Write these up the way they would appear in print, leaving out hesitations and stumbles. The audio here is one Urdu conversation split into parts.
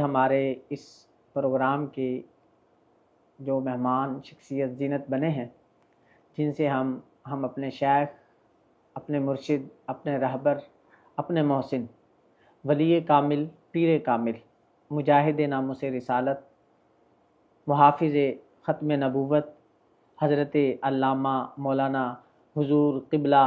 ہمارے اس پروگرام کے جو مہمان شخصیت زینت بنے ہیں، جن سے ہم اپنے شیخ، اپنے مرشد، اپنے رہبر، اپنے محسن، ولی کامل، پیر کامل، مجاہد ناموس رسالت، محافظ ختم نبوت، حضرت علامہ مولانا حضور قبلہ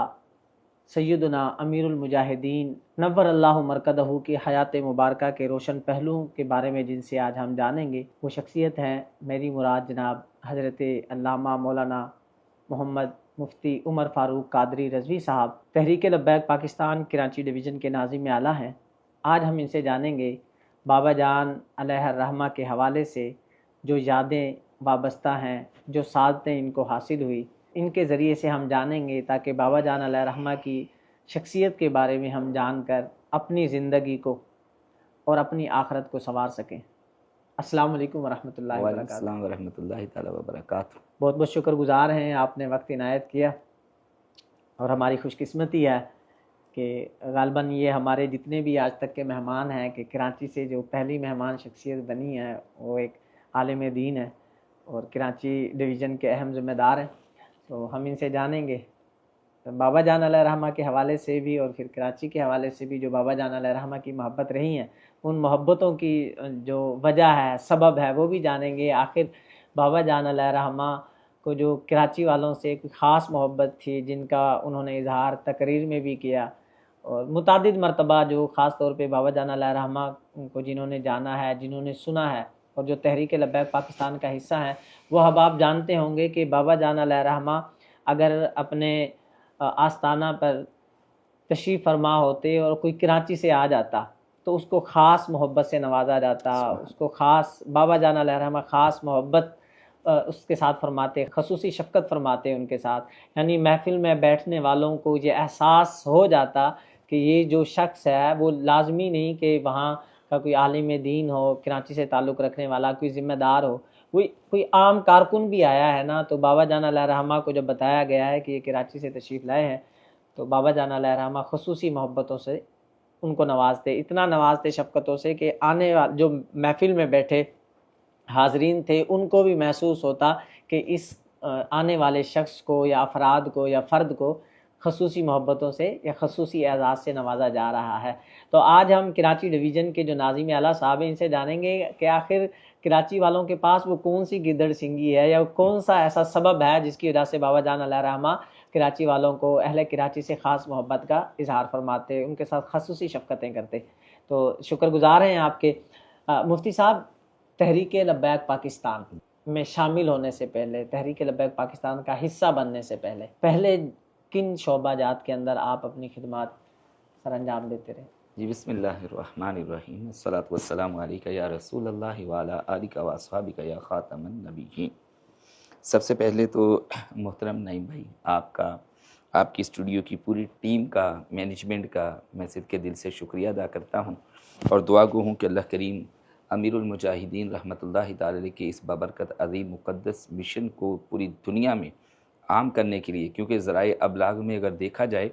سیدنا امیر المجاہدین نور اللہ مرکزہ کی حیات مبارکہ کے روشن پہلوؤں کے بارے میں جن سے آج ہم جانیں گے، وہ شخصیت ہیں میری مراد جناب حضرت علامہ مولانا محمد مفتی عمر فاروق قادری رضوی صاحب، تحریک لبیک پاکستان کراچی ڈویژن کے ناظم اعلیٰ ہیں۔ آج ہم ان سے جانیں گے بابا جان علیہ الرحمہ کے حوالے سے جو یادیں وابستہ ہیں، جو سعادتیں ان کو حاصل ہوئی، ان کے ذریعے سے ہم جانیں گے تاکہ بابا جان علیہ الرحمہ کی شخصیت کے بارے میں ہم جان کر اپنی زندگی کو اور اپنی آخرت کو سنوار سکیں۔ السلام علیکم ورحمۃ اللہ وبرکاتہ۔ وعلیکم السلام ورحمۃ اللہ تعالیٰ وبرکاتہ۔ بہت بہت شکر گزار ہیں، آپ نے وقت عنایت کیا، اور ہماری خوش قسمتی ہے کہ غالباً یہ ہمارے جتنے بھی آج تک کے مہمان ہیں کہ کراچی سے جو پہلی مہمان شخصیت بنی ہے وہ ایک عالم دین ہے اور کراچی ڈویژن کے اہم ذمہ دار ہیں۔ تو ہم ان سے جانیں گے بابا جان علیہ الرحمہ کے حوالے سے بھی اور پھر کراچی کے حوالے سے بھی جو بابا جان علیہ الرحمہ کی محبت رہی ہیں، ان محبتوں کی جو وجہ ہے، سبب ہے، وہ بھی جانیں گے۔ آخر بابا جان علیہ الرحمہ کو جو کراچی والوں سے ایک خاص محبت تھی، جن کا انہوں نے اظہار تقریر میں بھی کیا، اور متعدد مرتبہ جو خاص طور پہ بابا جان علیہ الرحمہ کو جنہوں نے جانا ہے، جنہوں نے سنا ہے اور جو تحریک لبیک پاکستان کا حصہ ہیں، وہ احباب جانتے ہوں گے کہ بابا جان علیہ الرحمہ اگر اپنے آستانہ پر تشریف فرما ہوتے اور کوئی کراچی سے آ جاتا تو اس کو خاص محبت سے نوازا جاتا، اس کو خاص بابا جان علیہ الرحمہ خاص محبت اس کے ساتھ فرماتے، خصوصی شفقت فرماتے ان کے ساتھ، یعنی محفل میں بیٹھنے والوں کو یہ احساس ہو جاتا کہ یہ جو شخص ہے وہ لازمی نہیں کہ وہاں کا کوئی عالم دین ہو، کراچی سے تعلق رکھنے والا کوئی ذمہ دار ہو، کوئی عام کارکن بھی آیا ہے نا، تو بابا جان علیہ الرحمہ کو جب بتایا گیا ہے کہ یہ کراچی سے تشریف لائے ہیں تو بابا جان علیہ الرحمہ خصوصی محبتوں سے ان کو نوازتے، اتنا نوازتے شفقتوں سے کہ آنے والے جو محفل میں بیٹھے حاضرین تھے ان کو بھی محسوس ہوتا کہ اس آنے والے شخص کو یا افراد کو یا فرد کو خصوصی محبتوں سے یا خصوصی اعزاز سے نوازا جا رہا ہے۔ تو آج ہم کراچی ڈویژن کے جو ناظم اعلیٰ صاحب ہیں ان سے جانیں گے کہ آخر کراچی والوں کے پاس وہ کون سی گدڑ سنگی ہے یا کون سا ایسا سبب ہے جس کی وجہ سے بابا جان علیہ الرحمہ کراچی والوں کو، اہل کراچی سے خاص محبت کا اظہار فرماتے، ان کے ساتھ خصوصی شفقتیں کرتے۔ تو شکر گزار ہیں آپ کے۔ مفتی صاحب، تحریک لبیک پاکستان میں شامل ہونے سے پہلے، تحریک لبیک پاکستان کا حصہ بننے سے پہلے کن شعبہ جات کے اندر آپ اپنی خدمات سر انجام دیتے رہے؟ جی، بسم اللہ الرحمن الرحیم، الصلاۃ والسلام علیک یا رسول اللہ وعلی آلک و اصحابک یا خاتم النبیین۔ سب سے پہلے تو محترم نعیم بھائی، آپ کی اسٹوڈیو کی پوری ٹیم کا، مینجمنٹ کا میں صدقے دل سے شکریہ ادا کرتا ہوں، اور دعا گو ہوں کہ اللہ کریم امیر المجاہدین رحمۃ اللہ تعالی علیہ کے اس بابرکت عظیم مقدس مشن کو پوری دنیا میں عام کرنے کے لیے، کیونکہ ذرائع ابلاغ میں اگر دیکھا جائے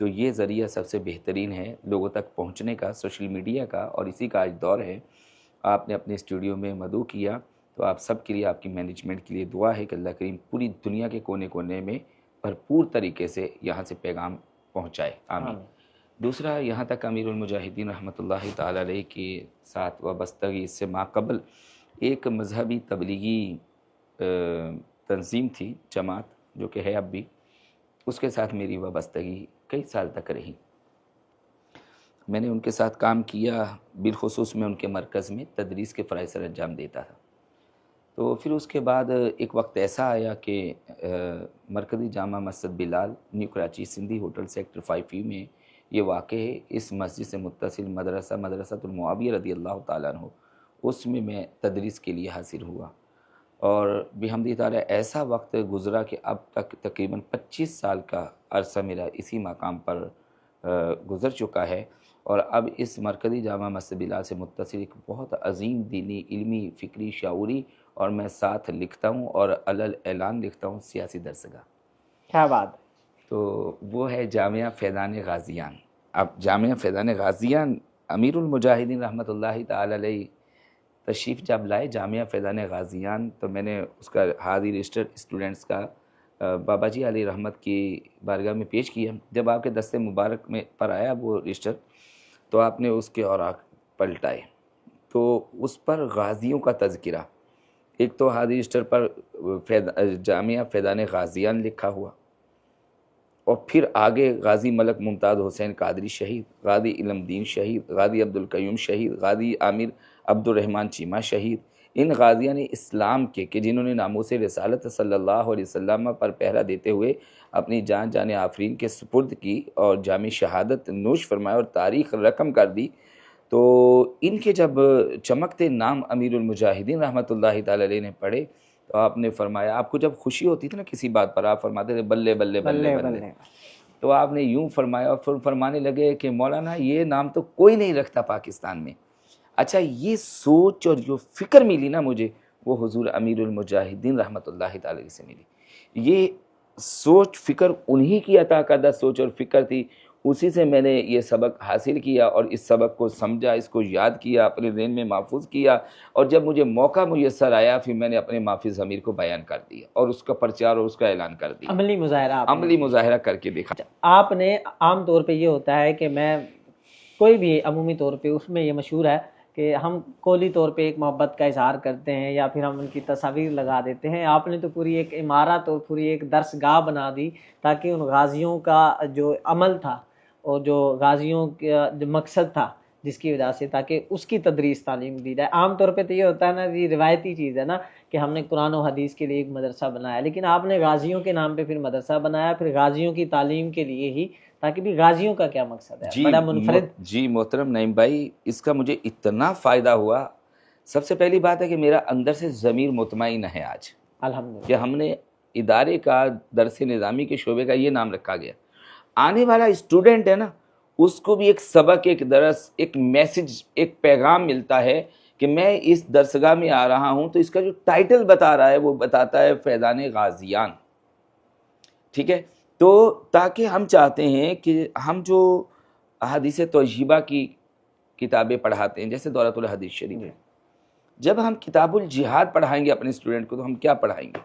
تو یہ ذریعہ سب سے بہترین ہے لوگوں تک پہنچنے کا، سوشل میڈیا کا، اور اسی کا آج دور ہے۔ آپ نے اپنے اسٹوڈیو میں مدعو کیا، تو آپ سب کے لیے، آپ کی مینجمنٹ کے لیے دعا ہے کہ اللہ کریم پوری دنیا کے کونے کونے میں بھرپور طریقے سے یہاں سے پیغام پہنچائے، آمین۔ دوسرا، یہاں تک امیر المجاہدین رحمۃ اللہ تعالی علیہ کے ساتھ وابستگی اس سے ماقبل ایک مذہبی تبلیغی تنظیم تھی، جماعت، جو کہ ہے اب بھی، اس کے ساتھ میری وابستگی کئی سال تک رہی۔ میں نے ان کے ساتھ کام کیا، بالخصوص میں ان کے مرکز میں تدریس کے فرائض سر انجام دیتا تھا۔ تو پھر اس کے بعد ایک وقت ایسا آیا کہ مرکزی جامع مسجد Bilal, new Karachi, Sindhi hotel sector 5E میں یہ واقع ہے۔ اس مسجد سے متصل مدرسۃ المعاویہ رضی اللہ تعالیٰ عنہ، اس میں تدریس کے لیے حاضر ہوا، اور بحمد تعالیٰ ایسا وقت گزرا کہ اب تک تقریباً 25 سال کا عرصہ میرا اسی مقام پر گزر چکا ہے، اور اب اس مرکزی جامع مسجد بلال سے متصل ایک بہت عظیم دینی، علمی، فکری، شعوری، اور میں ساتھ لکھتا ہوں اور علل اعلان لکھتا ہوں، سیاسی درسگاہ۔ کیا بات ہے! تو وہ ہے جامعہ فیضان غازیان۔ اب جامعہ فیضان غازیان امیر المجاہدین رحمۃ اللہ تعالی علیہ تشریف جب لائے جامعہ فیضان غازیان تو میں نے اس کا حاضر رجسٹر اسٹوڈنٹس کا بابا جی علی رحمت کی بارگاہ میں پیش کیا. جب آپ کے دستے مبارک میں پر آیا وہ رجسٹر تو آپ نے اس کے اوراق پلٹائے تو اس پر غازیوں کا تذکرہ، ایک تو حاضر رجسٹر پر جامعہ فیضان غازیان لکھا ہوا، اور پھر آگے غازی ملک ممتاز حسین قادری شہید، غازی علم دین شہید، غازی عبدالقیوم شہید، غازی عامر عبد الرحمن چیمہ شہید. ان غازیان اسلام کے کہ جنہوں نے ناموس رسالت صلی اللہ علیہ وسلم پر پہرا دیتے ہوئے اپنی جان آفرین کے سپرد کی اور جامع شہادت نوش فرمایا اور تاریخ رقم کر دی. تو ان کے جب چمکتے نام امیر المجاہدین رحمۃ اللہ تعالی علیہ نے پڑھے تو آپ نے فرمایا، آپ کو جب خوشی ہوتی تھی نا کسی بات پر، آپ فرماتے تھے بلے بلے بلے بلے، تو آپ نے یوں فرمایا اور پھر فرمانے لگے کہ مولانا یہ نام تو کوئی نہیں رکھتا پاکستان میں. اچھا یہ سوچ اور جو فکر ملی نا مجھے وہ حضور امیر المجاہدین رحمۃ اللہ تعالی سے ملی. یہ سوچ فکر انہی کی عطا کردہ سوچ اور فکر تھی، اسی سے میں نے یہ سبق حاصل کیا اور اس سبق کو سمجھا، اس کو یاد کیا، اپنے ذہن میں محفوظ کیا، اور جب مجھے موقع میسر آیا پھر میں نے اپنے مافی ضمیر کو بیان کر دیا اور اس کا پرچار اور اس کا اعلان کر دیا، عملی مظاہرہ کر کے دیکھا. آپ نے عام طور پہ یہ ہوتا ہے کہ میں کوئی بھی عمومی طور پہ اس میں یہ مشہور ہے کہ ہم قولی طور پہ ایک محبت کا اظہار کرتے ہیں یا پھر ہم ان کی تصاویر لگا دیتے ہیں. آپ نے تو پوری ایک عمارت اور پوری ایک درس گاہ بنا دی تاکہ ان غازیوں کا جو عمل تھا اور جو غازیوں کا جو مقصد تھا جس کی وجہ سے تاکہ اس کی تدریس تعلیم دی جائے. عام طور پہ تو یہ ہوتا ہے نا، یہ روایتی چیز ہے نا کہ ہم نے قرآن و حدیث کے لیے ایک مدرسہ بنایا، لیکن آپ نے غازیوں کے نام پہ پھر مدرسہ بنایا، پھر غازیوں کی تعلیم کے لیے ہی، تاکہ بھی غازیوں کا کیا مقصد ہے. بڑا منفرد. جی محترم نعیم بھائی، اس کا مجھے اتنا فائدہ ہوا. سب سے پہلی بات ہے کہ میرا اندر سے ضمیر مطمئن ہے آج الحمدللہ کہ ہم نے ادارے کا درس نظامی کے شعبے کا یہ نام رکھا گیا. آنے والا اسٹوڈنٹ ہے نا اس کو بھی ایک سبق، ایک درس، ایک میسج، ایک پیغام ملتا ہے کہ میں اس درسگاہ میں آ رہا ہوں تو اس کا جو ٹائٹل بتا رہا ہے وہ بتاتا ہے فیضان غازیان. ٹھیک ہے، تو تاکہ ہم چاہتے ہیں کہ ہم جو احادیث طیبہ کی کتابیں پڑھاتے ہیں جیسے دورۃ الحدیث شریف، جب ہم کتاب الجہاد پڑھائیں گے اپنے اسٹوڈنٹ کو تو ہم کیا پڑھائیں گے؟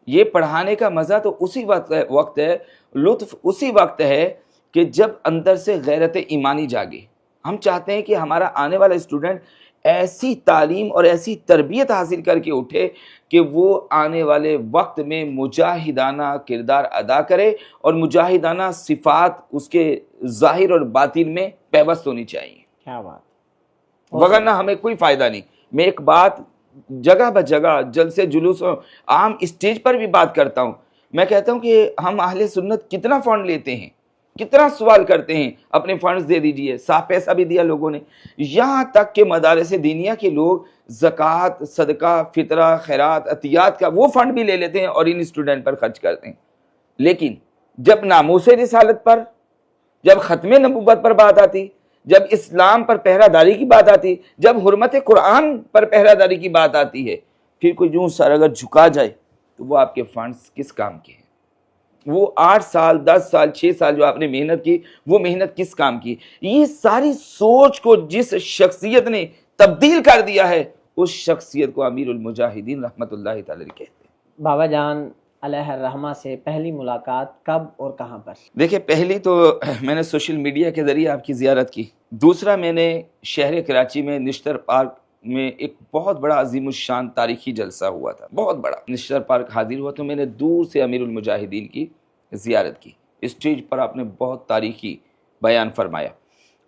یہ پڑھانے کا مزہ تو اسی وقت ہے، لطف اسی وقت ہے کہ جب اندر سے غیرت ایمانی جاگے. ہم چاہتے ہیں کہ ہمارا آنے والا اسٹوڈنٹ ایسی تعلیم اور ایسی تربیت حاصل کر کے اٹھے کہ وہ آنے والے وقت میں مجاہدانہ کردار ادا کرے اور مجاہدانہ صفات اس کے ظاہر اور باطن میں پیوست ہونی چاہیے. کیا بات، وگرنہ ہمیں کوئی فائدہ نہیں. میں ایک بات جگہ بہ جگہ جلسے جلوس عام اسٹیج پر بھی بات کرتا ہوں. میں کہتا ہوں کہ ہم اہل سنت کتنا فنڈ لیتے ہیں، کتنا سوال کرتے ہیں، اپنے فنڈز دے دیجئے. صاف پیسہ بھی دیا لوگوں نے، یہاں تک کہ مدارس دینیہ کے لوگ زکوٰۃ، صدقہ، فطرہ، خیرات، عطیات کا وہ فنڈ بھی لے لیتے ہیں اور ان اسٹوڈنٹ پر خرچ کرتے ہیں. لیکن جب ناموس رسالت پر، جب ختم نبوت پر بات آتی، جب اسلام پر پہرہ داری کی بات آتی، جب حرمت قرآن پر پہرہ داری کی بات آتی ہے، پھر کوئی یوں سر اگر جھکا جائے تو وہ آپ کے فنڈز کس کام کے ہیں؟ وہ 8 سال 10 سال 6 سال جو آپ نے محنت کی وہ محنت کس کام کی؟ یہ ساری سوچ کو جس شخصیت نے تبدیل کر دیا ہے اس شخصیت کو امیر المجاہدین رحمۃ اللہ تعالی کہتے ہیں. بابا جان علیہ الرحمہ سے پہلی ملاقات کب اور کہاں پر؟ دیکھیں، پہلی تو میں نے سوشل میڈیا کے ذریعے آپ کی زیارت کی. دوسرا میں نے شہر کراچی میں نشتر پارک میں ایک بہت بڑا عظیم الشان تاریخی جلسہ ہوا تھا، بہت بڑا. نشتر پارک حاضر ہوا تو میں نے دور سے امیر المجاہدین کی زیارت کی. اسٹیج پر آپ نے بہت تاریخی بیان فرمایا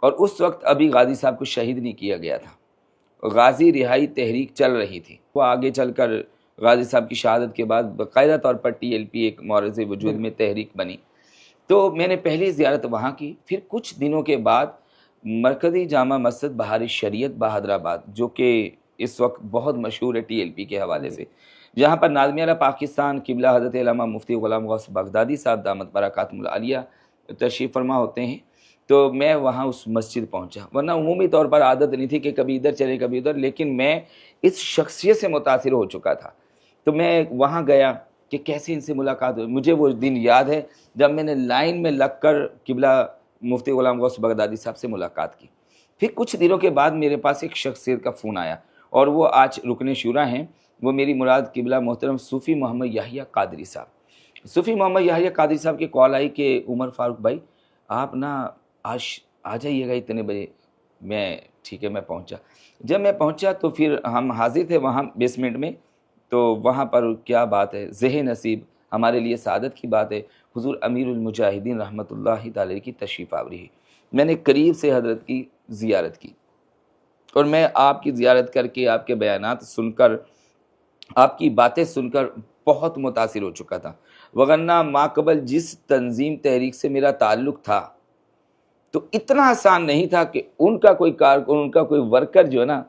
اور اس وقت ابھی غازی صاحب کو شہید نہیں کیا گیا تھا. غازی رہائی تحریک چل رہی تھی. وہ آگے چل کر غازی صاحب کی شہادت کے بعد باقاعدہ طور پر TLP ایک معرض وجود میں تحریک بنی. تو میں نے پہلی زیارت وہاں کی. پھر کچھ دنوں کے بعد مرکزی جامع مسجد بہار شریعت بہادر آباد، جو کہ اس وقت بہت مشہور ہے TLP کے حوالے سے، جہاں پر ناظم اعلیٰ پاکستان قبلہ حضرت علامہ مفتی غلام غوث بغدادی صاحب دامت برکاتہم العالیہ تشریف فرما ہوتے ہیں. تو میں وہاں اس مسجد پہنچا، ورنہ عمومی طور پر عادت نہیں تھی کہ کبھی ادھر چلے کبھی ادھر، لیکن میں اس شخصیت سے متاثر ہو چکا تھا. تو میں وہاں گیا کہ کیسے ان سے ملاقات ہوئی. مجھے وہ دن یاد ہے جب میں نے لائن میں لگ کر قبلہ مفتی غلام غوث بغدادی صاحب سے ملاقات کی. پھر کچھ دنوں کے بعد میرے پاس ایک شخصیت کا فون آیا اور وہ آج رکن شورا ہیں، وہ میری مراد قبلہ محترم صوفی محمد یحییٰ قادری صاحب۔ صوفی محمد یحییٰ قادری صاحب کی کال آئی کہ عمر فاروق بھائی آپ نا آج آ جائیے گا اتنے بجے۔ میں ٹھیک ہے، میں پہنچا۔ جب میں پہنچا تو پھر ہم حاضر تھے وہاں بیسمنٹ میں، تو وہاں پر کیا بات ہے، ذہن نصیب ہمارے لیے سعادت کی بات ہے، حضور امیر المجاہدین رحمۃ اللہ تعالی کی تشریف آوری ہے۔ میں نے قریب سے حضرت کی زیارت کی اور میں آپ کی زیارت کر کے آپ کے بیانات سن کر، آپ کی باتیں سن کر بہت متاثر ہو چکا تھا، وگرنہ ماقبل جس تنظیم تحریک سے میرا تعلق تھا تو اتنا آسان نہیں تھا کہ ان کا کوئی کارکن، ان کا کوئی ورکر جو ہے نا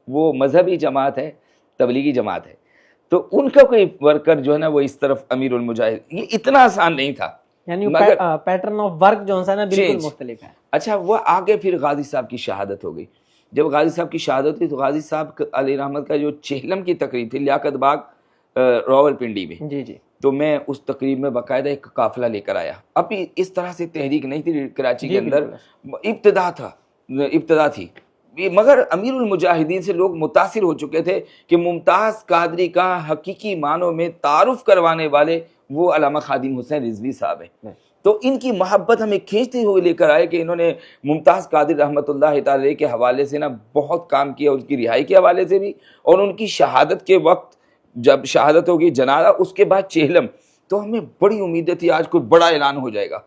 وہ مذہبی جماعت ہے، تبلیغی جماعت ہے، تو ان کا کوئی ورکر جو ہے نا وہ اس طرف امیر المجاہد، یہ اتنا آسان نہیں تھا۔ یعنی پیٹرن آف ورک جو ہے نا بالکل مختلف ہے۔ اچھا، وہ آگے پھر غازی صاحب کی شہادت ہو گئی۔ جب غازی صاحب کی شہادت ہوئی تو غازی صاحب علیہ رحمت کا جو چہلم کی تقریب تھی لیاقت باغ راول پنڈی میں، جی جی، تو میں اس تقریب میں باقاعدہ ایک قافلہ لے کر آیا۔ ابھی اس طرح سے تحریک نہیں تھی کراچی کے اندر، ابتدا تھی، مگر امیر المجاہدین سے لوگ متاثر ہو چکے تھے کہ ممتاز قادری کا حقیقی معنوں میں تعارف کروانے والے وہ علامہ خادم حسین رضوی صاحب ہیں۔ تو ان کی محبت ہمیں کھینچتے ہوئے لے کر آئے کہ انہوں نے ممتاز قادری رحمۃ اللہ تعالی کے حوالے سے نا بہت کام کیا، ان کی رہائی کے حوالے سے بھی، اور ان کی شہادت کے وقت جب شہادت ہوگی جنازہ، اس کے بعد چہلم، تو ہمیں بڑی امیدیں تھی آج کوئی بڑا اعلان ہو جائے گا۔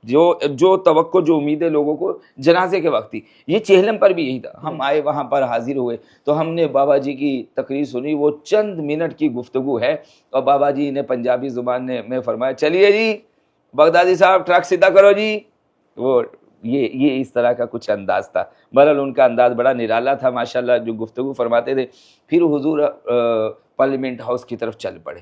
جو توقع، جو امیدیں لوگوں کو جنازے کے وقت تھی، یہ چہلم پر بھی یہی تھا۔ ہم آئے، وہاں پر حاضر ہوئے تو ہم نے بابا جی کی تقریر سنی، وہ چند منٹ کی گفتگو ہے، اور بابا جی نے پنجابی زبان میں فرمایا چلیے جی بغدادی صاحب ٹرک سیدھا کرو جی۔ وہ یہ اس طرح کا کچھ انداز تھا۔ بہرحال ان کا انداز بڑا نرالا تھا ماشاءاللہ، جو گفتگو فرماتے تھے۔ پھر حضور پارلیمنٹ ہاؤس کی طرف چل پڑے۔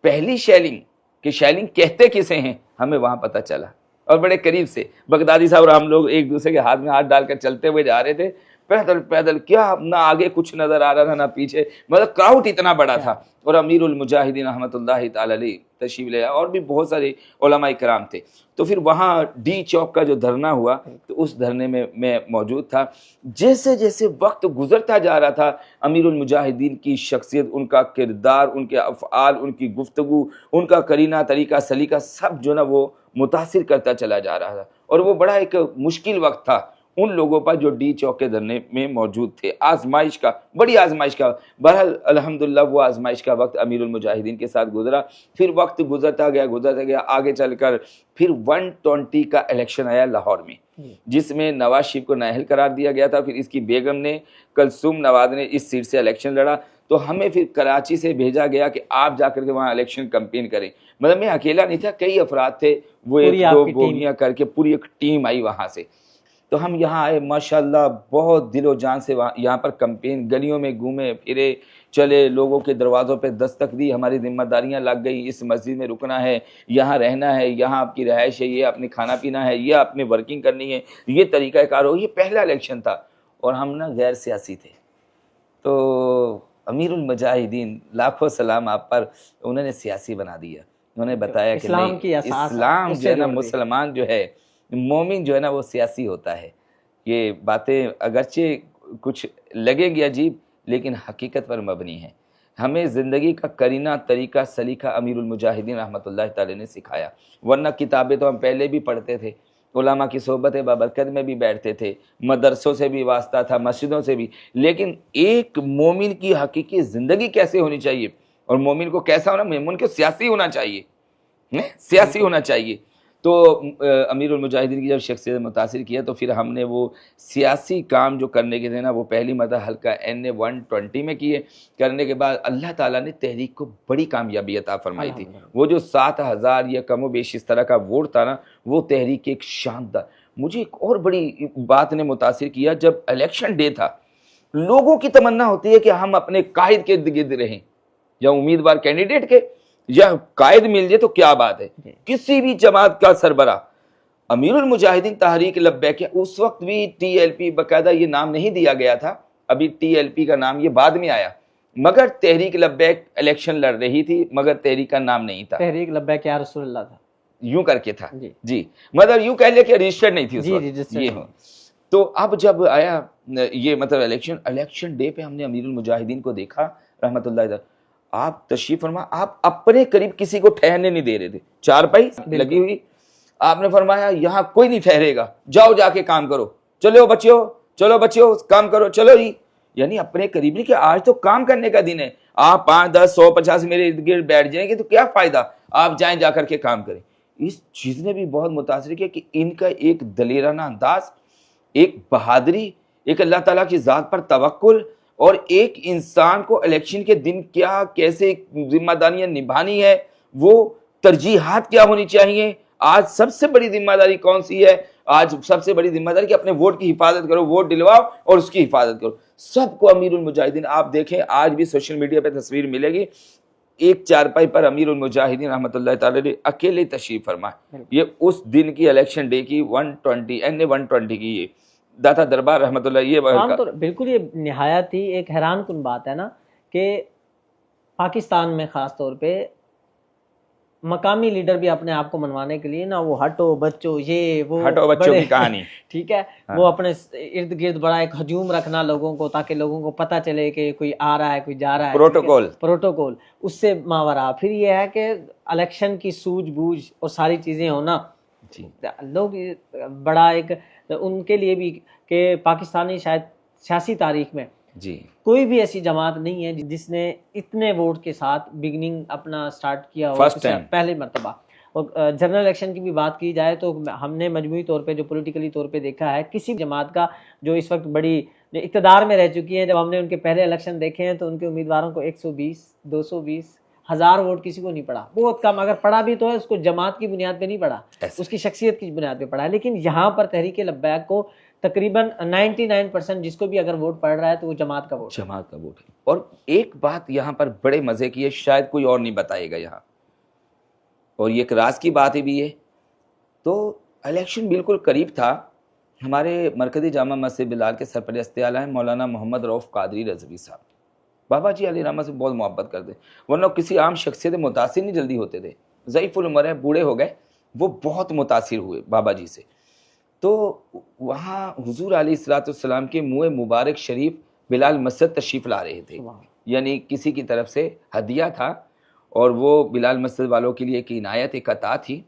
پہلی شیلنگ کہ شیلنگ کہتے کسے ہیں ہمیں وہاں پتہ چلا، اور بڑے قریب سے بغدادی صاحب اور ہم لوگ ایک دوسرے کے ہاتھ میں ہاتھ ڈال کر چلتے ہوئے جا رہے تھے، پیدل پیدل، کیا نہ آگے کچھ نظر آ رہا تھا نہ پیچھے، مطلب کراؤڈ اتنا بڑا تھا۔ اور امیر المجاہدین رحمۃ اللہ تعالی علیہ تشریف لے آئے، اور بھی بہت سارے علماء کرام تھے۔ تو پھر وہاں ڈی چوک کا جو دھرنا ہوا تو اس دھرنے میں موجود تھا۔ جیسے جیسے وقت گزرتا جا رہا تھا، امیر المجاہدین کی شخصیت، ان کا کردار، ان کے افعال، ان کی گفتگو، ان کا قرینہ، طریقہ، سلیقہ، سب جو نا وہ متاثر کرتا چلا جا رہا تھا۔ اور وہ بڑا ایک مشکل وقت تھا ان لوگوں پر جو ڈی چوک کے دھرنے میں موجود تھے، آزمائش کا، بڑی آزمائش کا۔ بہرحال الحمدللہ وہ آزمائش کا وقت امیر المجاہدین کے ساتھ گزرا۔ پھر وقت گزرتا گیا، آگے چل کر پھر 120 کا الیکشن آیا لاہور میں، جس میں نواز شریف کو نااہل قرار دیا گیا تھا۔ پھر اس کی بیگم نے، کلثوم نواز نے اس سیٹ سے الیکشن لڑا، تو ہمیں پھر کراچی سے بھیجا گیا کہ آپ جا کر کے وہاں الیکشن کمپین کریں۔ مطلب میں اکیلا نہیں تھا، کئی افراد تھے، وہ ایک دو بوگیاں کر کے پوری ایک ٹیم آئی وہاں سے۔ تو ہم یہاں آئے، ماشاءاللہ بہت دل و جان سے یہاں پر کمپین، گلیوں میں گھومے پھرے، چلے، لوگوں کے دروازوں پہ دستک دی، ہماری ذمہ داریاں لگ گئی، اس مسجد میں رکنا ہے، یہاں رہنا ہے، یہاں آپ کی رہائش ہے، یہ اپنے کھانا پینا ہے، یہ اپنے ورکنگ کرنی ہے، یہ طریقہ کار ہو۔ یہ پہلا الیکشن تھا اور ہم نا غیر سیاسی تھے۔ تو امیر المجاہدین لاکھوں سلام آپ پر، انہوں نے سیاسی بنا دیا۔ انہوں نے بتایا کہ اسلام جو ہے نا، مسلمان جو ہے، مومن جو ہے نا وہ سیاسی ہوتا ہے۔ یہ باتیں اگرچہ کچھ لگے گی عجیب، لیکن حقیقت پر مبنی ہے۔ ہمیں زندگی کا قرینہ، طریقہ، سلیقہ امیر المجاہدین رحمۃ اللہ تعالی نے سکھایا، ورنہ کتابیں تو ہم پہلے بھی پڑھتے تھے، علماء کی صحبت بابرکت میں بھی بیٹھتے تھے، مدرسوں سے بھی واسطہ تھا، مسجدوں سے بھی، لیکن ایک مومن کی حقیقی زندگی کیسے ہونی چاہیے، اور مومن کو کیسا ہونا، مومن کو سیاسی ہونا چاہیے، سیاسی ہونا چاہیے۔ تو امیر المجاہدین کی جب شخصیت متاثر کیا تو پھر ہم نے وہ سیاسی کام جو کرنے کے تھے نا، وہ پہلی مرتبہ حلقہ NA 120 میں کیے۔ کرنے کے بعد اللہ تعالیٰ نے تحریک کو بڑی کامیابی عطا فرمائی تھی۔ وہ جو 7,000 یا کم و بیش اس طرح کا ووٹ تھا نا، وہ تحریک ایک شاندار۔ مجھے ایک اور بڑی بات نے متاثر کیا، جب الیکشن ڈے تھا، لوگوں کی تمنا ہوتی ہے کہ ہم اپنے قائد کے ارد گرد رہیں، یا امیدوار کینڈیڈیٹ کے، یا قائد مل جائے تو کیا بات ہے۔ کسی بھی جماعت کا سربراہ، امیر المجاہدین تحریک لبیک، اس وقت بھی TLP باقاعدہ یہ نام نہیں دیا گیا تھا، ابھی TLP کا نام یہ بعد میں آیا، مگر تحریک لبیک الیکشن لڑ رہی تھی، مگر تحریک کا نام نہیں تھا، تحریک لبیک یا رسول اللہ تھا، یوں کر کے تھا جی، مطلب یوں کہہ لے کہ رجسٹرڈ نہیں تھی اس وقت۔ یہ ہو تو اب جب آیا یہ مطلب الیکشن ڈے پہ ہم نے امیر المجاہدین کو دیکھا رحمۃ اللہ علیہ، آپ تشریف فرما، آپ اپنے قریب کسی کو ٹھہرنے نہیں دے رہے تھے، چارپائی لگی ہوئی، آپ نے فرمایا یہاں کوئی نہیں ٹھہرے گا، جاؤ جا کے کام کرو، چلو بچیو کام کرو، چلو جی، یعنی اپنے قریب نہیں کہ آج تو کام کرنے کا دن ہے، آپ 5 10 100 50 میرے ارد گرد بیٹھ جائیں گے تو کیا فائدہ، آپ جائیں جا کر کے کام کریں۔ اس چیز نے بھی بہت متاثر کیا کہ ان کا ایک دلیرانہ انداز، ایک بہادری، ایک اللہ تعالیٰ کی ذات پر توکل، اور ایک انسان کو الیکشن کے دن کیا کیسے ذمہ داریاں نبھانی ہے، وہ ترجیحات کیا ہونی چاہیے۔ آج سب سے بڑی ذمہ داری کون سی ہے؟ آج سب سے بڑی ذمہ داری کہ اپنے ووٹ کی حفاظت کرو، ووٹ دلواؤ اور اس کی حفاظت کرو۔ سب کو امیر المجاہدین، آپ دیکھیں آج بھی سوشل میڈیا پہ تصویر ملے گی، ایک چارپائی پر امیر المجاہدین رحمۃ اللہ تعالی نے اکیلے تشریف فرمائے۔ یہ اس دن کی الیکشن ڈے کی 120 کی یہ داتا دربار رحمۃ اللہ، یہ بالکل یہ نہایت ہی ایک حیران کن بات ہے نا کہ پاکستان میں خاص طور پہ مقامی لیڈر بھی اپنے آپ کو منوانے کے لیے نا وہ ہٹو بچوں کی کہانی ٹھیک ہے، وہ اپنے ارد گرد بڑا ایک ہجوم رکھنا لوگوں کو، تاکہ لوگوں کو پتہ چلے کہ کوئی آ رہا ہے کوئی جا رہا ہے، پروٹوکول اس سے ماورا۔ پھر یہ ہے کہ الیکشن کی سوجھ بوجھ اور ساری چیزیں ہونا، لوگ بڑا ایک ان کے لیے بھی کہ پاکستانی شاید سیاسی تاریخ میں کوئی بھی ایسی جماعت نہیں ہے جس نے اتنے ووٹ کے ساتھ بگننگ اپنا سٹارٹ کیا ہو پہلے مرتبہ۔ اور جنرل الیکشن کی بھی بات کی جائے تو ہم نے مجموعی طور پہ جو پولیٹیکلی طور پہ دیکھا ہے، کسی جماعت کا جو اس وقت بڑی اقتدار میں رہ چکی ہے، جب ہم نے ان کے پہلے الیکشن دیکھے ہیں تو ان کے امیدواروں کو 120 220 1000 ووٹ کسی کو نہیں پڑا، بہت کم، اگر پڑا بھی تو ہے اس کو جماعت کی بنیاد پہ نہیں پڑا، اس کی شخصیت کی بنیاد پہ پڑا ہے۔ لیکن یہاں پر تحریک لبیک کو تقریباً 99% جس کو بھی اگر ووٹ پڑ رہا ہے تو وہ جماعت کا ووٹ ہے۔ اور ایک بات یہاں پر بڑے مزے کی ہے، شاید کوئی اور نہیں بتائے گا یہاں، اور یہ ایک راز کی بات بھی ہے۔ تو الیکشن بالکل قریب تھا، ہمارے مرکزی جامع مسجد بلال کے سرپرست اعلیٰ ہیں مولانا محمد رؤف قادری رضوی صاحب، بابا جی علیہ رحمہ سے بہت محبت کرتے، ورنہ کسی عام شخصیت متاثر نہیں جلدی ہوتے تھے، ضعیف العمر ہیں، بوڑھے ہو گئے، وہ بہت متاثر ہوئے بابا جی سے۔ تو وہاں حضور علیہ الصلوۃ والسلام کے منہ مبارک شریف بلال مسجد تشریف لا رہے تھے، یعنی کسی کی طرف سے ہدیہ تھا، اور وہ بلال مسجد والوں کے لیے ایک عنایت، ایک عطا تھی۔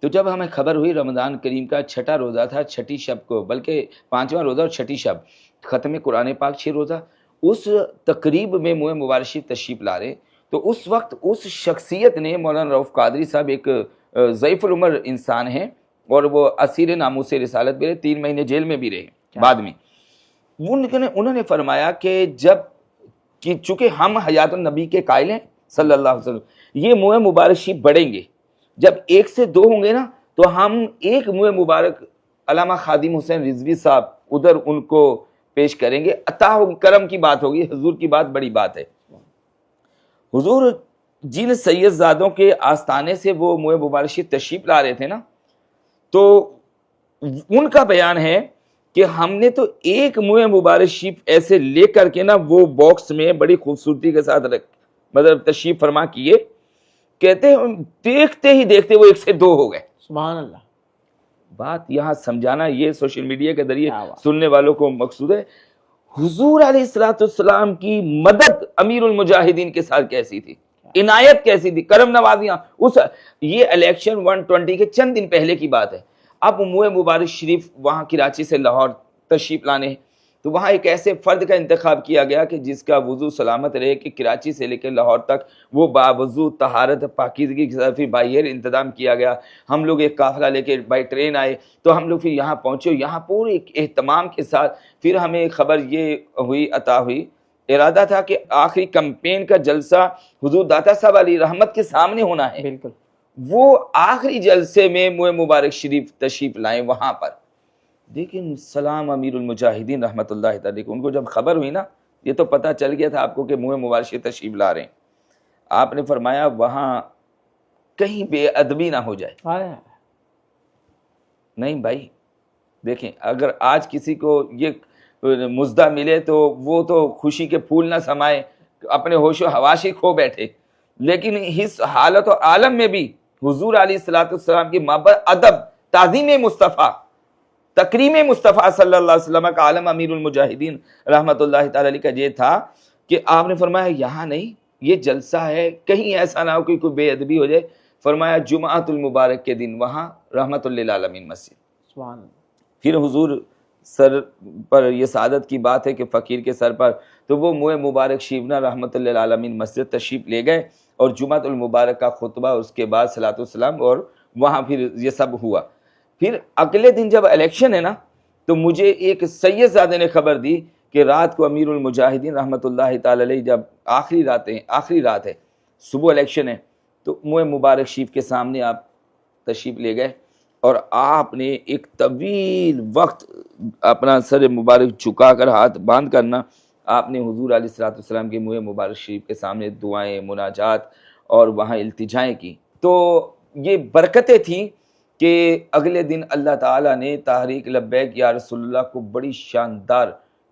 تو جب ہمیں خبر ہوئی رمضان کریم کا 6واں روزہ تھا، 6ٹی شب کو، بلکہ 5واں روزہ اور 6ٹی شب، ختم قرآن پاک 6 روزہ، اس تقریب میں منہ مبارک شریف تشریف لا رہے، تو اس وقت اس شخصیت نے، مولانا رؤف قادری صاحب ایک ضعیف العمر انسان ہیں، اور وہ اسیر ناموس رسالت بھی رہے، 3 مہینے جیل میں بھی رہے بعد میں۔ انہوں نے فرمایا کہ چونکہ ہم حیات النبی کے قائل ہیں صلی اللہ علیہ وسلم، یہ منہ مبارک شریف بڑھیں گے، جب 1 سے 2 ہوں گے نا تو ہم ایک منہ مبارک علامہ خادم حسین رضوی صاحب ادھر ان کو پیش کریں گے، عطا ہوگی، کرم کی بات ہوگی، حضور کی بات بڑی بات ہے۔ حضور جن سید زادوں کے آستانے سے وہ منہ مبارک شریف تشریف لا رہے تھے نا، تو ان کا بیان ہے کہ ہم نے تو ایک منہ مبارک شریف ایسے لے کر کے نا وہ باکس میں بڑی خوبصورتی کے ساتھ مطلب تشریف فرما کیے، کہتے ہیں دیکھتے ہی دیکھتے وہ 1 سے 2 ہو گئے۔ سبحان اللہ۔ بات یہاں سمجھانا یہ سوشل میڈیا کے ذریعے سننے والوں کو مقصود ہے، حضور علیہ الصلوۃ والسلام کی مدد امیر المجاہدین کے ساتھ کیسی تھی، عنایت کیسی تھی، کرم نوازیاں۔ یہ الیکشن 120 کے چند دن پہلے کی بات ہے۔ اب منہ مبارک شریف وہاں کراچی سے لاہور تشریف لانے ہیں، تو وہاں ایک ایسے فرد کا انتخاب کیا گیا کہ جس کا وضو سلامت رہے، کہ کراچی سے لے کے لاہور تک وہ باوضو طہارت پاکیزگی کے ساتھ بائی ایئر انتظام کیا گیا۔ ہم لوگ ایک قافلہ لے کے بائی ٹرین آئے، تو ہم لوگ پھر یہاں پہنچے، یہاں پورے اہتمام کے ساتھ پھر ہمیں خبر یہ ہوئی، عطا ہوئی، ارادہ تھا کہ آخری کمپین کا جلسہ حضور داتا صاحب علیہ رحمت کے سامنے ہونا ہے، بالکل وہ آخری جلسے میں منہ مبارک شریف تشریف لائیں وہاں پر۔ لیکن سلام امیر المجاہدین رحمۃ اللہ تعالی کو، ان کو جب خبر ہوئی نا، یہ تو پتہ چل گیا تھا آپ کو کہ منہ مبارک شریف تشریف لا رہے ہیں، آپ نے فرمایا وہاں کہیں بے ادبی نہ ہو جائے۔ نہیں بھائی دیکھیں، اگر آج کسی کو یہ مزدہ ملے تو وہ تو خوشی کے پھول نہ سمائے، اپنے ہوش و حواس ہی کھو بیٹھے، لیکن اس حالت و عالم میں بھی حضور علیہ الصلوۃ والسلام کی محبت، ادب، تعظیم مصطفیٰ، تکریم مصطفیٰ صلی اللہ علیہ وسلم کا عالم امیر المجاہدین رحمۃ اللہ تعالی علیہ کا یہ تھا کہ آپ نے فرمایا یہاں نہیں، یہ جلسہ ہے، کہیں ایسا نہ ہو کہ کوئی بے ادبی ہو جائے، فرمایا جمعۃ المبارک کے دن وہاں رحمت للعالمین مسجد. سبحان اللہ. پھر حضور سر پر یہ سعادت کی بات ہے کہ فقیر کے سر پر، تو وہ منہ مبارک شیونا رحمت للعالمین مسجد تشریف لے گئے اور جمعۃ المبارک کا خطبہ، اس کے بعد صلاۃ والسلام، اور وہاں پھر یہ سب ہوا. پھر اگلے دن جب الیکشن ہے نا، تو مجھے ایک سید زادے نے خبر دی کہ رات کو امیر المجاہدین رحمۃ اللہ تعالی علیہ جب آخری رات ہے، صبح الیکشن ہے، تو منہ مبارک شریف کے سامنے آپ تشریف لے گئے اور آپ نے ایک طویل وقت اپنا سر مبارک جھکا کر ہاتھ باندھ کرنا، آپ نے حضور علیہ الصلوۃ والسلام کے منہ مبارک شریف کے سامنے دعائیں، مناجات اور وہاں التجائیں کی. تو یہ برکتیں تھیں کہ اگلے دن اللہ تعالیٰ نے تحریک لبیک یا رسول اللہ کو بڑی شاندار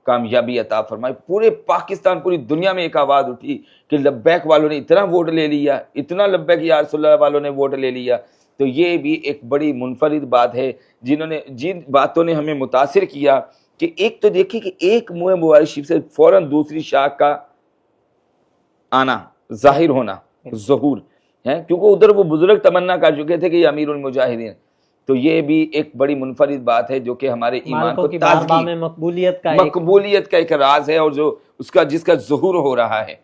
کامیابی عطا فرمائی. پورے پاکستان، پوری دنیا میں ایک آواز اٹھی کہ لبیک والوں نے اتنا ووٹ لے لیا، اتنا لبیک یا رسول اللہ والوں نے ووٹ لے لیا. تو یہ بھی ایک بڑی منفرد بات ہے جن باتوں نے ہمیں متاثر کیا کہ ایک تو دیکھیں کہ ایک منہ مبارک شریف سے فوراً دوسری شاخ کا آنا، ظاہر ہونا، ظہور ہے، کیونکہ ادھر وہ بزرگ تمنا کر چکے تھے کہ یہ امیر المجاہدین. تو یہ بھی ایک بڑی منفرد بات ہے جو کہ ہمارے ایمان کو تازگی، میں مقبولیت کا ایک راز ہے، اور جو جس کا ظہور ہو رہا ہے.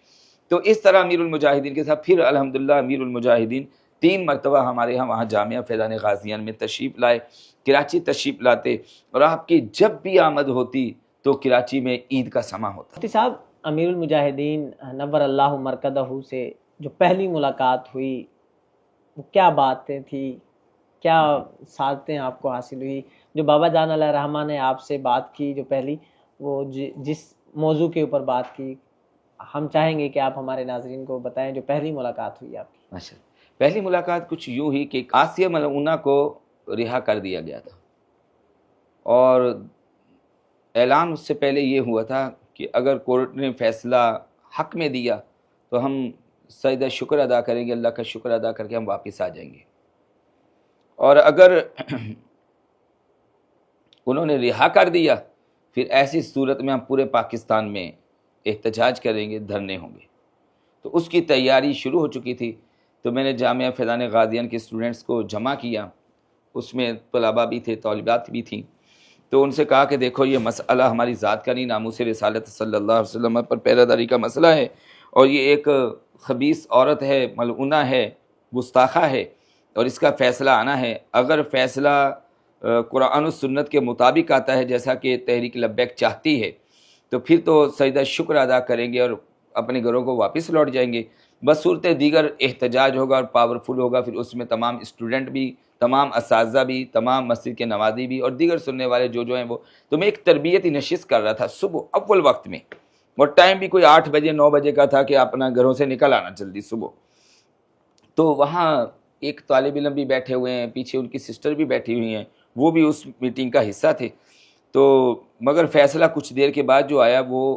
تو اس طرح امیر المجاہدین کے ساتھ پھر الحمدللہ امیر المجاہدین 3 مرتبہ ہمارے ہاں وہاں جامعہ فیضان غازیان میں تشریف لائے، کراچی تشریف لاتے، اور آپ کی جب بھی آمد ہوتی تو کراچی میں عید کا سماں ہوتا. مفتی صاحب، امیر المجاہدین نور اللہ مرکزہ سے جو پہلی ملاقات ہوئی، وہ کیا باتیں تھی، کیا سعادتیں آپ کو حاصل ہوئی؟ جو بابا جان علیہ رحمہ نے آپ سے بات کی جو پہلی، وہ جس موضوع کے اوپر بات کی، ہم چاہیں گے کہ آپ ہمارے ناظرین کو بتائیں جو پہلی ملاقات ہوئی آپ کی. ماشاءاللہ. پہلی ملاقات کچھ یوں ہی کہ آسیہ ملعونہ کو رہا کر دیا گیا تھا، اور اعلان اس سے پہلے یہ ہوا تھا کہ اگر کورٹ نے فیصلہ حق میں دیا تو ہم سجدہ شکر ادا کریں گے، اللہ کا شکر ادا کر کے ہم واپس آ جائیں گے، اور اگر انہوں نے رہا کر دیا پھر ایسی صورت میں ہم پورے پاکستان میں احتجاج کریں گے، دھرنے ہوں گے. تو اس کی تیاری شروع ہو چکی تھی. تو میں نے جامعہ فیضان غازیان کے اسٹوڈنٹس کو جمع کیا، اس میں طلباء بھی تھے، طالبات بھی تھیں. تو ان سے کہا کہ دیکھو یہ مسئلہ ہماری ذات کا نہیں، ناموس رسالت صلی اللہ علیہ وسلم پر پہرہ داری کا مسئلہ ہے، اور یہ ایک خبیث عورت ہے، ملعونہ ہے، گستاخہ ہے، اور اس کا فیصلہ آنا ہے. اگر فیصلہ قرآن و سنت کے مطابق آتا ہے جیسا کہ تحریک لبیک چاہتی ہے، تو پھر تو سجدہ شکر ادا کریں گے اور اپنے گھروں کو واپس لوٹ جائیں گے. بس صورت دیگر احتجاج ہوگا اور پاورفل ہوگا، پھر اس میں تمام اسٹوڈنٹ بھی، تمام اساتذہ بھی، تمام مسجد کے نوادی بھی، اور دیگر سننے والے جو ہیں وہ. تو میں ایک تربیتی نشست کر رہا تھا صبح اول وقت میں، اور ٹائم بھی کوئی 8 بجے 9 بجے کا تھا کہ اپنا گھروں سے نکل آنا جلدی صبح. تو وہاں ایک طالب علم بھی بیٹھے ہوئے ہیں، پیچھے ان کی سسٹر بھی بیٹھی ہوئی ہیں، وہ بھی اس میٹنگ کا حصہ تھے. تو مگر فیصلہ کچھ دیر کے بعد جو آیا وہ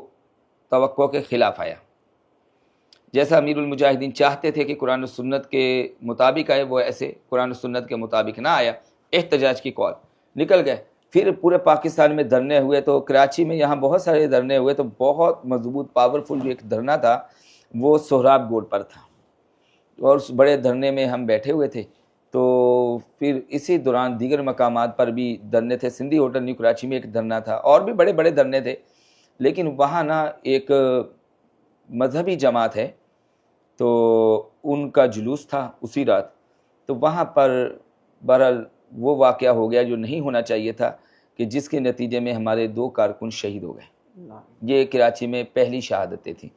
توقع کے خلاف آیا. جیسا امیر المجاہدین چاہتے تھے کہ قرآن و سنت کے مطابق آئے، وہ ایسے قرآن و سنت کے مطابق نہ آیا. احتجاج کی کال نکل گئے. پھر پورے پاکستان میں دھرنے ہوئے. تو کراچی میں یہاں بہت سارے دھرنے ہوئے. تو بہت مضبوط پاورفل جو ایک دھرنا تھا وہ سہراب گوڑ پر تھا، اور اس بڑے دھرنے میں ہم بیٹھے ہوئے تھے. تو پھر اسی دوران دیگر مقامات پر بھی دھرنے تھے. سندھی ہوٹل نیو کراچی میں ایک دھرنا تھا، اور بھی بڑے بڑے دھرنے تھے. لیکن وہاں نا ایک مذہبی جماعت ہے، تو ان کا جلوس تھا اسی رات. تو وہاں پر بہرحال وہ واقعہ ہو گیا جو نہیں ہونا چاہیے تھا، کہ جس کے نتیجے میں ہمارے 2 کارکن شہید ہو گئے. یہ کراچی میں پہلی شہادتیں تھیں.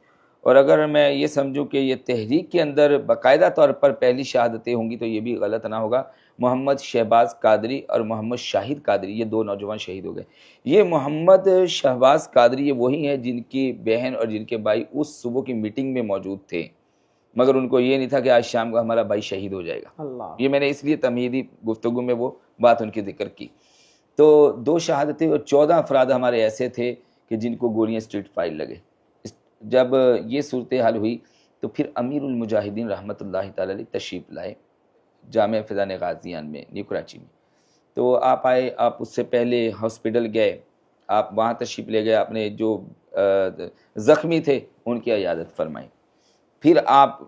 اور اگر میں یہ سمجھوں کہ یہ تحریک کے اندر باقاعدہ طور پر پہلی شہادتیں ہوں گی تو یہ بھی غلط نہ ہوگا. محمد شہباز قادری اور محمد شاہد قادری، یہ 2 نوجوان شہید ہو گئے. یہ محمد شہباز قادری یہ وہی ہیں جن کی بہن اور جن کے بھائی اس صبح کی میٹنگ میں موجود تھے، مگر ان کو یہ نہیں تھا کہ آج شام کو ہمارا بھائی شہید ہو جائے گا. یہ میں نے اس لیے تمہیدی گفتگو میں وہ بات ان کی ذکر کی. تو 2 شہادتیں اور 14 افراد ہمارے ایسے تھے کہ جن کو گولیاں اسٹریٹ فائر لگے. جب یہ صورتحال ہوئی تو پھر امیر المجاہدین رحمۃ اللہ تعالی علیہ تشریف لائے جامعہ فیضان غازیان میں نیو کراچی میں. تو آپ آئے, آپ اس سے پہلے ہاسپٹل گئے, آپ وہاں تشریف لے گئے, آپ نے جو زخمی تھے ان کی عیادت فرمائی. پھر آپ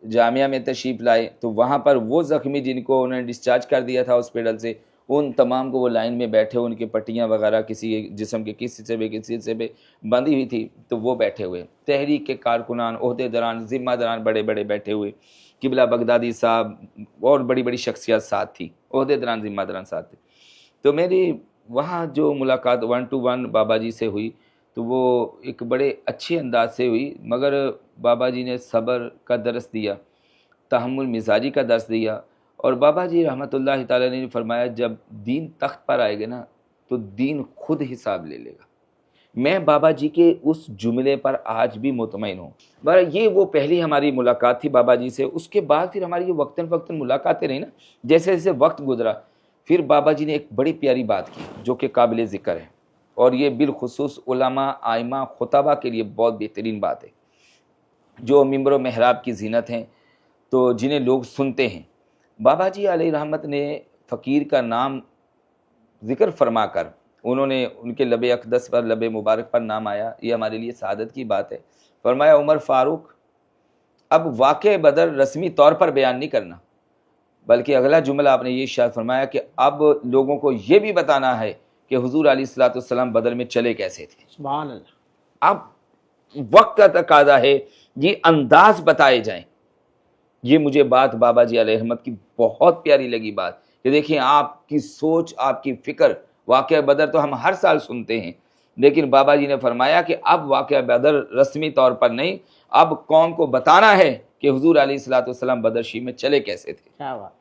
جامعہ میں تشریف لائے تو وہاں پر وہ زخمی جن کو انہوں نے ڈسچارج کر دیا تھا ہاسپٹل سے, ان تمام کو وہ لائن میں بیٹھے, ان کی پٹیاں وغیرہ کسی جسم کے کسی حصے پہ بندھی ہوئی تھی تو وہ بیٹھے ہوئے. تحریک کے کارکنان, عہدے داران, ذمہ داران بڑے بڑے بیٹھے ہوئے, قبلہ بغدادی صاحب اور بڑی بڑی شخصیات ساتھ تھی, عہدے داران, ذمہ داران ساتھ تھے. تو میری وہاں جو ملاقات 1 to 1 بابا جی سے ہوئی تو وہ ایک بڑے اچھے انداز سے ہوئی, مگر بابا جی نے صبر کا درس دیا, تحمل مزاجی کا درس دیا. اور بابا جی رحمۃ اللہ تعالیٰ نے فرمایا جب دین تخت پر آئے گا نا تو دین خود حساب لے لے گا. میں بابا جی کے اس جملے پر آج بھی مطمئن ہوں. یہ وہ پہلی ہماری ملاقات تھی بابا جی سے. اس کے بعد پھر ہماری یہ وقتاً فوقتاً ملاقاتیں رہی نا, جیسے جیسے وقت گزرا پھر بابا جی نے ایک بڑی پیاری بات کی جو کہ قابل ذکر ہے, اور یہ بالخصوص علماء, آئمہ, خطبہ کے لیے بہت بہترین بات ہے, جو ممبر و محراب کی زینت ہیں تو جنہیں لوگ سنتے ہیں. بابا جی علیہ رحمت نے فقیر کا نام ذکر فرما کر, انہوں نے ان کے لب اقدس پر, لب مبارک پر نام آیا, یہ ہمارے لیے سعادت کی بات ہے. فرمایا عمر فاروق اب واقع بدر رسمی طور پر بیان نہیں کرنا, بلکہ اگلا جملہ آپ نے یہ ارشاد فرمایا کہ اب لوگوں کو یہ بھی بتانا ہے کہ حضور علیہ الصلوۃ والسلام بدر میں چلے کیسے تھے. سبحان اللہ. اب وقت کا تقاضا ہے یہ انداز بتائے جائیں. یہ مجھے بات بابا جی علیہ رحمت کی بہت پیاری لگی بات کہ دیکھیں آپ کی سوچ, آپ کی فکر. واقعہ بدر تو ہم ہر سال سنتے ہیں, لیکن بابا جی نے فرمایا کہ اب واقعہ بدر رسمی طور پر نہیں, اب قوم کو بتانا ہے کہ حضور علیہ الصلوۃ والسلام بدر شریف میں چلے کیسے تھے. کیا بات.